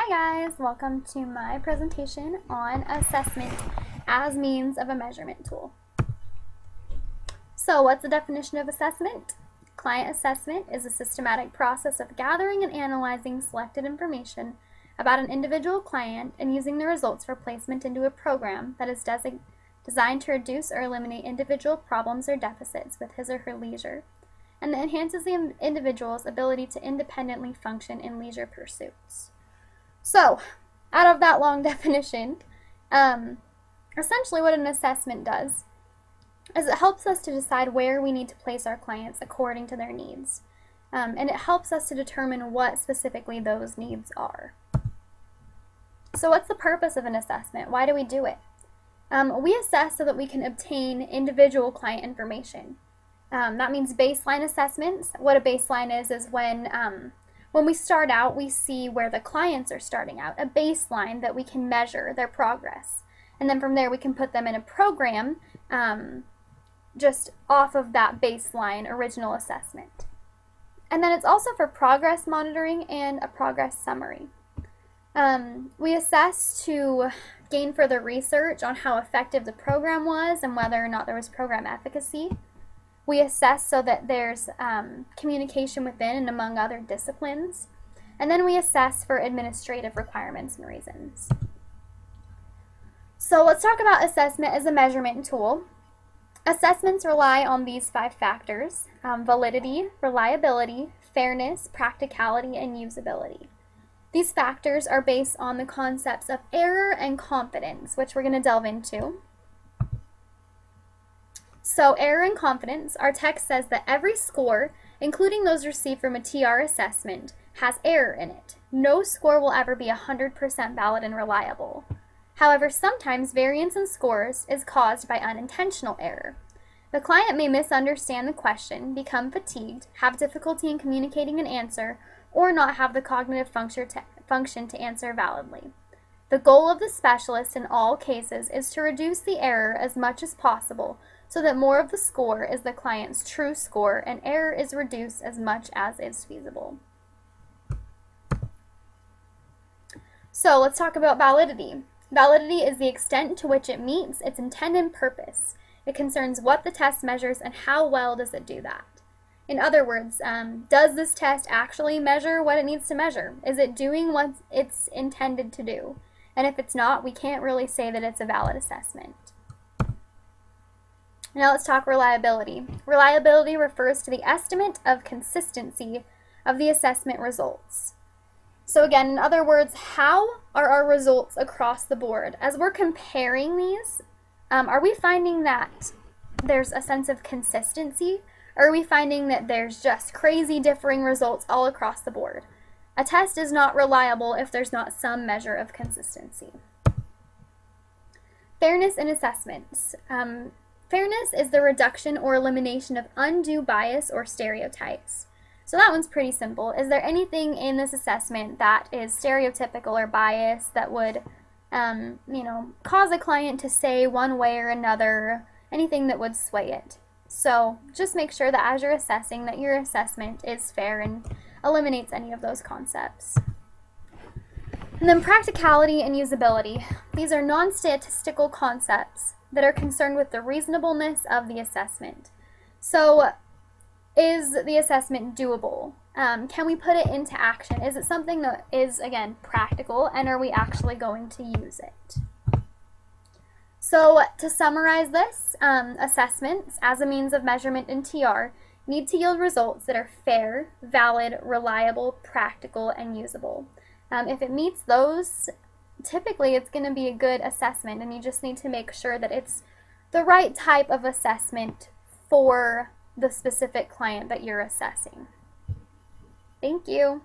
Hi guys, welcome to my presentation on assessment as means of a measurement tool. So what's the definition of assessment? Client assessment is a systematic process of gathering and analyzing selected information about an individual client and using the results for placement into a program that is designed to reduce or eliminate individual problems or deficits with his or her leisure, and that enhances the individual's ability to independently function in leisure pursuits. So, out of that long definition, essentially what an assessment does is it helps us to decide where we need to place our clients according to their needs. And it helps us to determine what specifically those needs are. So what's the purpose of an assessment? Why do we do it? We assess so that we can obtain individual client information. That means baseline assessments. What a baseline is when we start out, we see where the clients are starting out, a baseline that we can measure their progress. And then from there, we can put them in a program just off of that baseline original assessment. And then it's also for progress monitoring and a progress summary. We assess to gain further research on how effective the program was and whether or not there was program efficacy. We assess so that there's communication within and among other disciplines. And then we assess for administrative requirements and reasons. So let's talk about assessment as a measurement tool. Assessments rely on these 5 factors: validity, reliability, fairness, practicality, and usability. These factors are based on the concepts of error and confidence, which we're going to delve into. So error and confidence, our text says that every score, including those received from a TR assessment, has error in it. No score will ever be 100% valid and reliable. However, sometimes variance in scores is caused by unintentional error. The client may misunderstand the question, become fatigued, have difficulty in communicating an answer, or not have the cognitive function to answer validly. The goal of the specialist in all cases is to reduce the error as much as possible so that more of the score is the client's true score and error is reduced as much as is feasible. So let's talk about validity. Validity is the extent to which it meets its intended purpose. It concerns what the test measures and how well does it do that. In other words, does this test actually measure what it needs to measure? Is it doing what it's intended to do? And if it's not, we can't really say that it's a valid assessment. Now let's talk reliability. Reliability refers to the estimate of consistency of the assessment results. So again, in other words, how are our results across the board? As we're comparing these, are we finding that there's a sense of consistency? Or are we finding that there's just crazy differing results all across the board? A test is not reliable if there's not some measure of consistency. Fairness in assessments. Fairness is the reduction or elimination of undue bias or stereotypes. So that one's pretty simple. Is there anything in this assessment that is stereotypical or biased that would cause a client to say one way or another, anything that would sway it? So just make sure that as you're assessing that your assessment is fair and eliminates any of those concepts. And then practicality and usability. These are non-statistical concepts that are concerned with the reasonableness of the assessment. So is the assessment doable? Can we put it into action? Is it something that is, again, practical, and are we actually going to use it? So to summarize this, assessments as a means of measurement in TR need to yield results that are fair, valid, reliable, practical, and usable. If it meets those, typically it's going to be a good assessment, and you just need to make sure that it's the right type of assessment for the specific client that you're assessing. Thank you.